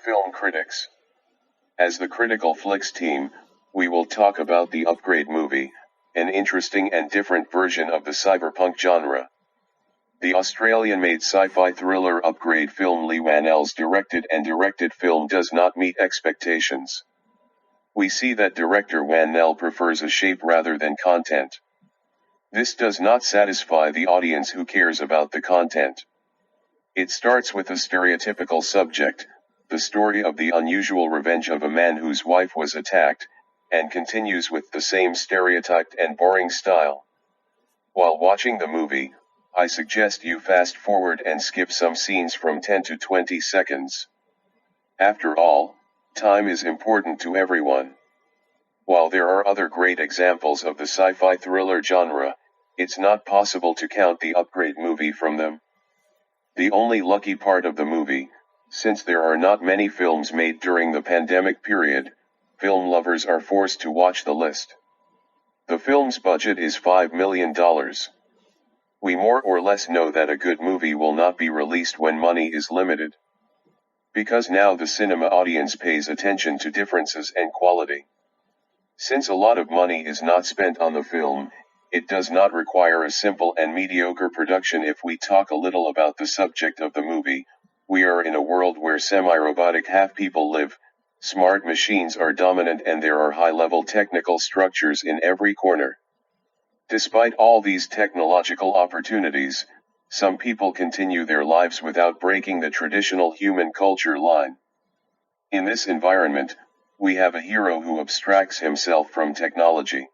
film critics. As the Critical Flicks team, we will talk about the Upgrade movie, an interesting and different version of the cyberpunk genre. The Australian-made sci-fi thriller Upgrade film Leigh Whannell's directed film does not meet expectations. We see that director Whannell prefers a shape rather than content. This does not satisfy the audience who cares about the content. It starts with a stereotypical subject, the story of the unusual revenge of a man whose wife was attacked, and continues with the same stereotyped and boring style. While watching the movie, I suggest you fast forward and skip some scenes from 10 to 20 seconds. After all, time is important to everyone. While there are other great examples of the sci-fi thriller genre, it's not possible to count the Upgrade movie from them. The only lucky part of the movie, since there are not many films made during the pandemic period, film lovers are forced to watch the list. The film's budget is $5 million. We more or less know that a good movie will not be released when money is limited. Because now the cinema audience pays attention to differences and quality. Since a lot of money is not spent on the film, it does not require a simple and mediocre production. If we talk a little about the subject of the movie, we are in a world where semi-robotic half-people live, smart machines are dominant, and there are high-level technical structures in every corner. Despite all these technological opportunities, some people continue their lives without breaking the traditional human culture line. In this environment, we have a hero who abstracts himself from technology.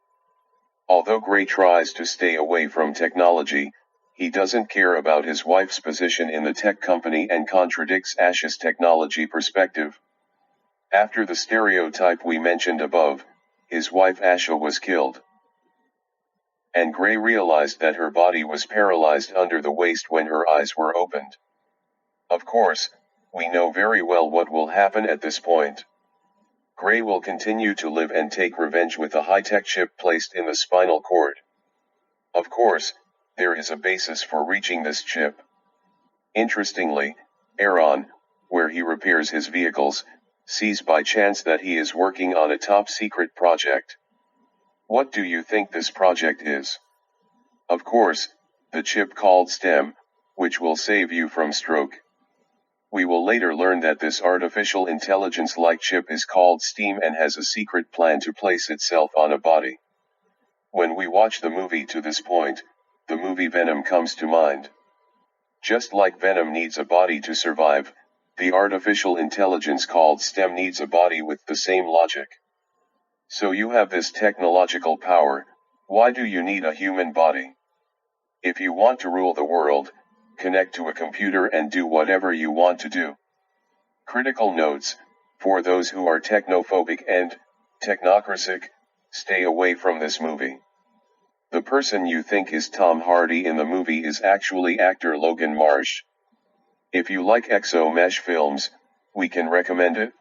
Although Gray tries to stay away from technology, he doesn't care about his wife's position in the tech company and contradicts Ash's technology perspective. After the stereotype we mentioned above, his wife Asha was killed. And Gray realized that her body was paralyzed under the waist when her eyes were opened. Of course, we know very well what will happen at this point. Gray will continue to live and take revenge with a high-tech chip placed in the spinal cord. Of course, there is a basis for reaching this chip. Interestingly, Aaron, where he repairs his vehicles, sees by chance that he is working on a top-secret project. What do you think this project is? Of course, the chip called STEM, which will save you from stroke. We will later learn that this artificial intelligence-like chip is called STEAM and has a secret plan to place itself on a body. When we watch the movie to this point, the movie Venom comes to mind. Just like Venom needs a body to survive, the artificial intelligence called STEM needs a body with the same logic. So you have this technological power, why do you need a human body? If you want to rule the world, connect to a computer and do whatever you want to do. Critical notes, for those who are technophobic and technocratic, stay away from this movie. The person you think is Tom Hardy in the movie is actually actor Logan Marsh. If you like Exo Mesh films, we can recommend it.